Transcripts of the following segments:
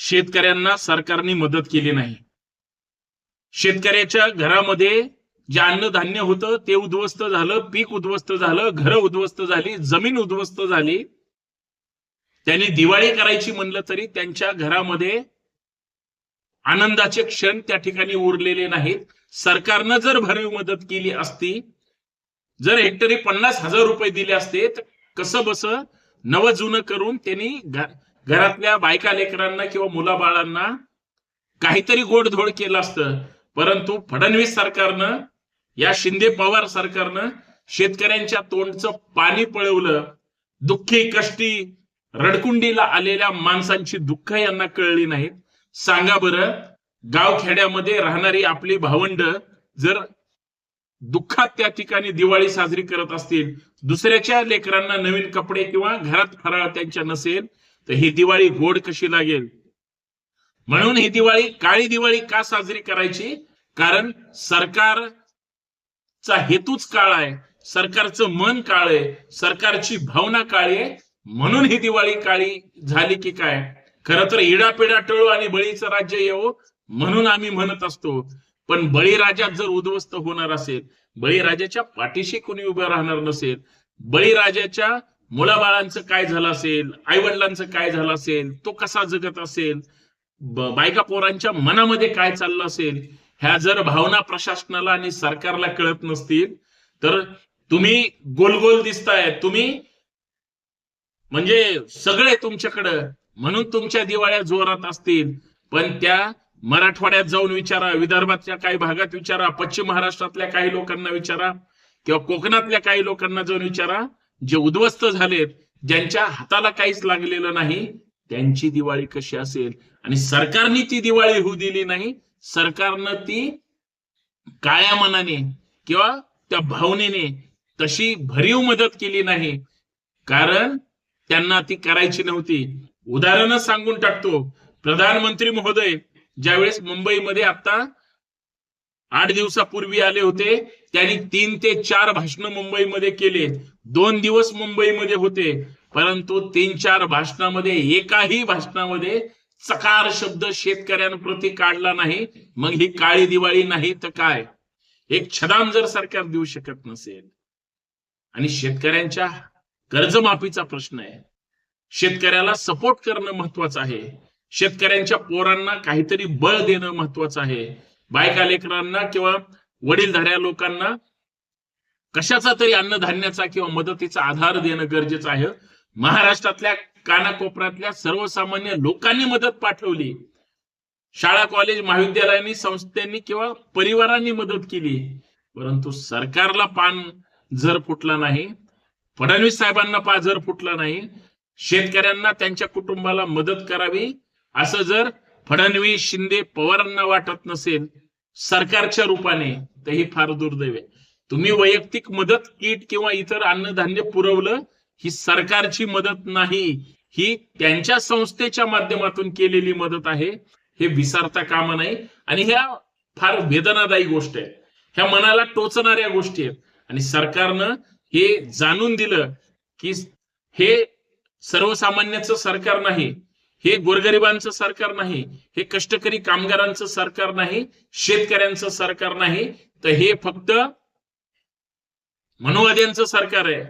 शेतकऱ्यांना सरकारने मदत केली नाही. शेतकऱ्याच्या घरामध्ये जे अन्नधान्य होतं ते उद्ध्वस्त झालं, पीक उद्ध्वस्त झालं, घरं उद्ध्वस्त झाली, जमीन उद्ध्वस्त झाली. त्यांनी दिवाळी करायची म्हणलं तरी त्यांच्या घरामध्ये आनंदाचे क्षण त्या ठिकाणी उरलेले नाहीत. सरकारनं जर भरीव मदत केली असती, जर हेक्टरी 50,000 रुपये दिले असते तर कसं बस नवं जुनं करून त्यांनी घरातल्या बायका लेकरांना किंवा मुलाबाळांना काहीतरी गोडधोड केलं असतं. परंतु फडणवीस सरकारनं, या शिंदे पवार सरकारनं शेतकऱ्यांच्या तोंडचं पाणी पळवलं. दुःखी कष्टी रडकुंडीला आलेल्या माणसांची दुःख यांना कळली नाहीत. सांगा बरं, गावखेड्यामध्ये राहणारी आपली भावंड जर दुःखात त्या ठिकाणी दिवाळी साजरी करत असतील, दुसऱ्याच्या लेकरांना नवीन कपडे किंवा घरात फराळ त्यांच्या नसेल, तर ही दिवाळी गोड कशी लागेल? म्हणून ही दिवाळी, काळी दिवाळी का साजरी करायची? कारण सरकारचा हेतूच काळा आहे, सरकारचं मन काळ आहे, सरकारची भावना काळी आहे. म्हणून ही दिवाळी काळी झाली की काय? खरं तर इडापिडा टळो आणि बळीचं राज्य येवो म्हणून आम्ही म्हणत असतो. पण बळीराजा जर उद्ध्वस्त होणार असेल, बळीराजाच्या पाठीशी कोणी उभं राहणार नसेल, बळीराजाच्या मुलाबाळांचं काय झालं असेल, आई वडिलांचं काय झालं असेल, तो कसा जगत असेल, बायका पोरांच्या मनामध्ये काय चाललं असेल, ह्या जर भावना प्रशासनाला आणि सरकारला कळत नसतील तर तुम्ही गोल गोल दिसताय, तुम्ही म्हणजे सगळे तुमच्याकडं, म्हणून तुमच्या दिवाळ्या जोरात असतील. पण त्या मराठवाड्यात जाऊन विचारा, विदर्भातल्या काही भागात विचारा, पश्चिम महाराष्ट्रातल्या काही लोकांना विचारा किंवा कोकणातल्या काही लोकांना जाऊन विचारा, जे उद्ध्वस्त झालेत, ज्यांच्या हाताला काहीच लागलेलं नाही, त्यांची दिवाळी कशी असेल? आणि सरकारने ती दिवाळी होऊ दिली नाही. सरकारनं ती काळ्या मनाने किंवा त्या भावनेने तशी भरीव मदत केली नाही, कारण त्यांना ती करायची नव्हती. उदाहरण सांगून टाकतो. प्रधानमंत्री महोदय ज्यावेळेस मुंबईमध्ये आता 8 दिवसापूर्वी आले होते, त्यांनी 3 ते 4 भाषणं मुंबईमध्ये केले. 2 दिवस मुंबईमध्ये होते, परंतु 3-4 भाषणामध्ये एकाही भाषणामध्ये चकार शब्द शेतकऱ्यांप्रती काढला नाही. मग ही काळी दिवाळी नाही तर काय? एक छदाम जर सरकार देऊ शकत नसेल, आणि शेतकऱ्यांच्या कर्जमाफीचा प्रश्न आहे, शेतकऱ्याला सपोर्ट करणं महत्वाचं आहे, शेतकऱ्यांच्या पोरांना काहीतरी बळ देणं महत्वाचं आहे, बायका लेकरांना किंवा वडीलधाऱ्या लोकांना कशाचा तरी अन्नधान्याचा किंवा मदतीचा आधार देणं गरजेचं आहे. महाराष्ट्रातल्या कानाकोपऱ्यातल्या सर्वसामान्य लोकांनी मदत पाठवली, शाळा कॉलेज महाविद्यालयांनी संस्थांनी किंवा परिवारांनी मदत केली, परंतु सरकारला पान जर फुटला नाही, फडणवीस साहेबांना पाजर फुटला नाही, शेतकऱ्यांना त्यांच्या कुटुंबाला मदत करावी असं जर फडणवीस शिंदे पवारांना वाटत नसेल सरकारच्या रूपाने, तर ही फार दुर्दैव आहे. तुम्ही वैयक्तिक मदत किट किंवा इतर अन्नधान्य पुरवलं, ही सरकारची मदत नाही, ही त्यांच्या संस्थेच्या माध्यमातून केलेली मदत आहे, हे विसरता कामा नाही. आणि ह्या फार वेदनादायी गोष्ट आहे, ह्या मनाला टोचणाऱ्या गोष्टी आहेत. आणि सरकारनं हे जाणून दिलं की हे सर्वसामान्याचं सरकार नाही, हे गोरगरिबांचं सरकार नाही, हे कष्टकरी कामगारांचं सरकार नाही, शेतकऱ्यांचं सरकार नाही, तर हे फक्त मनुवाद्यांचं सरकार आहे,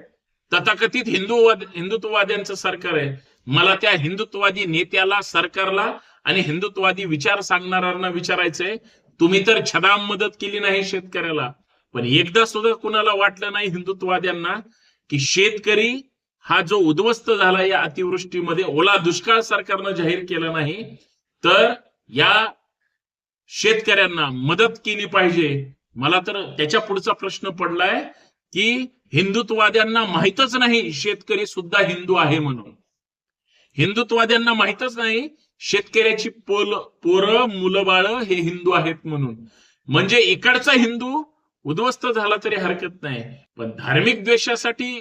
तथाकथित हिंदुत्ववाद्यांचं सरकार आहे. मला त्या हिंदुत्ववादी नेत्याला, सरकारला आणि हिंदुत्ववादी विचार सांगणाऱ्यांना विचारायचंय, तुम्ही तर छदाम मदत केली नाही शेतकऱ्याला, पण एकदा सुद्धा कुणाला वाटलं नाही हिंदुत्ववाद्यांना की शेतकरी हा जो उद्ध्वस्त झाला या अतिवृष्टीमध्ये, ओला दुष्काळ सरकारनं जाहीर केला नाही, तर या शेतकऱ्यांना मदत केली पाहिजे. मला तर त्याच्या पुढचा प्रश्न पडलाय की हिंदुत्ववाद्यांना माहितच नाही शेतकरी सुद्धा हिंदू आहे म्हणून. हिंदुत्ववाद्यांना माहितच नाही शेतकऱ्याची पोरं मुलं बाळ हे हिंदू आहेत म्हणून. म्हणजे इकडचा हिंदू उद्ध्वस्त झाला तरी हरकत नाही, पण धार्मिक द्वेषासाठी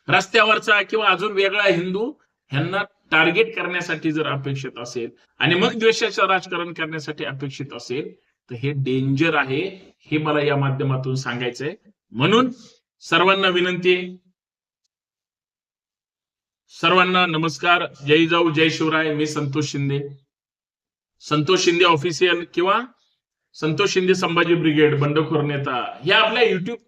रस्त्यावरचा किंवा अजून वेगळा हिंदू ह्यांना टार्गेट करण्यासाठी जर अपेक्षित असेल आणि मग द्वेषाचं राजकारण करण्यासाठी अपेक्षित असेल, तर हे डेंजर आहे, हे मला या माध्यमातून सांगायचंय. म्हणून सर्वांना विनंती आहे, सर्वांना नमस्कार. जय जाऊ जय शिवराय. मी संतोष शिंदे. संतोष शिंदे ऑफिशियल किंवा संतोष शिंदे संभाजी ब्रिगेड बंडखोर नेता या आपल्या युट्यूब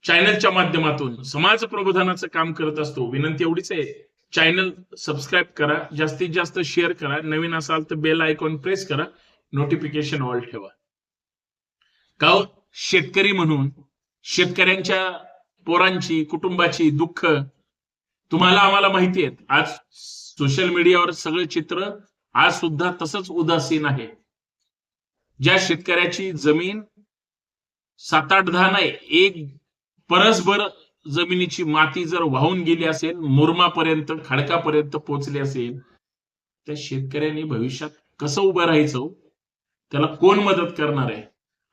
चॅनलच्या माध्यमातून समाज प्रबोधनाचं काम करत असतो. विनंती एवढीच आहे, चॅनल सबस्क्राईब करा, जास्तीत जास्त शेअर करा, नवीन असाल तर बेल आयकॉन प्रेस करा, नोटिफिकेशन ऑल ठेवा. का शेतकरी म्हणून शेतकऱ्यांच्या पोरांची कुटुंबाची दुःख तुम्हाला आम्हाला माहिती आहेत. आज सोशल मीडियावर सगळं चित्र आज सुद्धा तसंच उदासीन आहे. ज्या शेतकऱ्याची जमीन 7-8 10 नाही, एक परसभर जमिनीची माती जर वाहून गेली असेल, मुरमापर्यंत खडकापर्यंत पोहोचली असेल, त्या शेतकऱ्यांनी भविष्यात कसं उभं राहायचं? त्याला कोण मदत करणार आहे?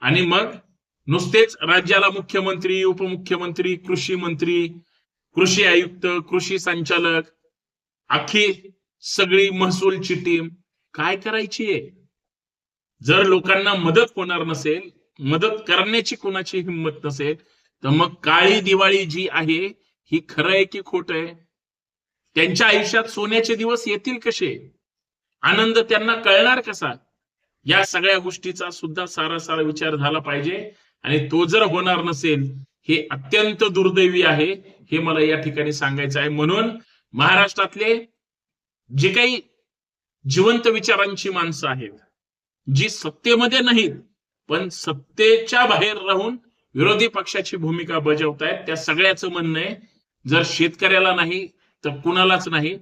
आणि मग नुसतेच राज्याला मुख्यमंत्री, उपमुख्यमंत्री, कृषी मंत्री, कृषी आयुक्त, कृषी संचालक, अख्खी सगळी महसूलची टीम काय करायची आहे? जर लोकांना मदत होणार नसेल, मदत करण्याची कोणाची हिंमत नसेल, तर मग काळी दिवाळी जी आहे ही खरं आहे की खोट आहे? त्यांच्या आयुष्यात सोन्याचे दिवस येतील कसे? आनंद त्यांना कळणार कसा? या सगळ्या गोष्टीचा सुद्धा सारासार विचार झाला पाहिजे. आणि तो जर होणार नसेल, हे अत्यंत दुर्दैवी आहे, हे मला या ठिकाणी सांगायचं आहे. म्हणून महाराष्ट्रातले जे काही जिवंत विचारांची माणसं आहेत, जी सत्तेमध्ये नाहीत पण सत्तेच्या बाहेर राहून विरोधी पक्षाची भूमिका बजावतायत, त्या सगळ्याचं म्हणणं आहे, जर शेतकऱ्याला नाही तर कुणालाच नाही.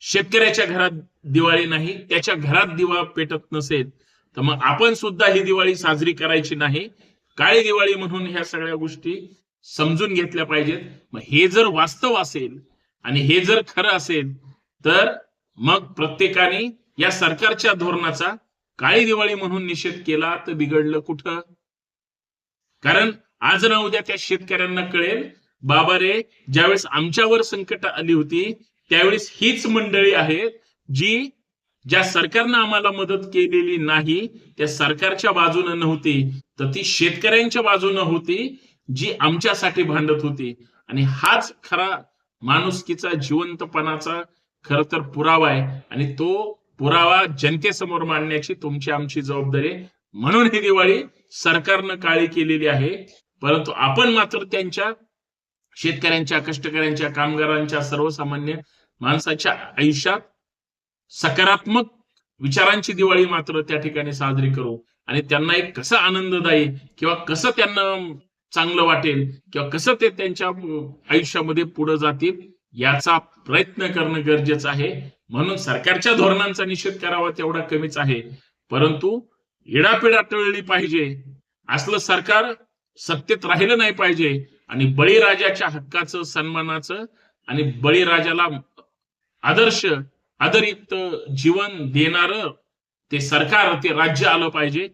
शेतकऱ्याच्या घरात दिवाळी नाही, त्याच्या घरात दिवा पेटत नसेल, तर मग आपण सुद्धा ही दिवाळी साजरी करायची नाही. काळी दिवाळी म्हणून ह्या सगळ्या गोष्टी समजून घेतल्या पाहिजेत. मग हे जर वास्तव असेल आणि हे जर खरं असेल, तर मग प्रत्येकाने या सरकारच्या धोरणाचा काळी दिवाळी म्हणून निषेध केला तर बिघडलं कुठं? कारण आज ना उद्या त्या शेतकऱ्यांना कळेल, बाबा रे, ज्यावेळेस आमच्यावर संकट आली होती त्यावेळेस हीच मंडळी आहेत जी ज्या सरकारनं आम्हाला मदत केलेली नाही, त्या सरकारच्या बाजूने नव्हती, तर ती शेतकऱ्यांच्या बाजूने होती जी आमच्यासाठी भांडत होती. आणि हाच खरा माणुसकीचा, जिवंतपणाचा खर तर पुरावा आहे. आणि तो पुरावा जनतेसमोर मांडण्याची तुमची आमची जबाबदारी आहे. म्हणून ही दिवाळी सरकारनं काळी केलेली आहे, परंतु आपण मात्र त्यांच्या शेतकऱ्यांच्या, कष्टकऱ्यांच्या, कामगारांच्या, सर्वसामान्य माणसाच्या आयुष्यात सकारात्मक विचारांची दिवाळी मात्र त्या ठिकाणी साजरी करू. आणि त्यांना एक कसं आनंददायी किंवा कसं त्यांना चांगलं वाटेल किंवा कसं ते त्यांच्या आयुष्यामध्ये पुढे जातील याचा प्रयत्न करणं गरजेचं आहे. म्हणून सरकारच्या धोरणांचा निषेध करावा तेवढा कमीच आहे, परंतु इडापिडा टळली पाहिजे. असलं सरकार सत्तेत राहिलं नाही पाहिजे. आणि बळीराजाच्या हक्काचं, सन्मानाचं आणि बळीराजाला आदर्श आदरित जीवन देणारं ते सरकार, ते राज्य आलं पाहिजे.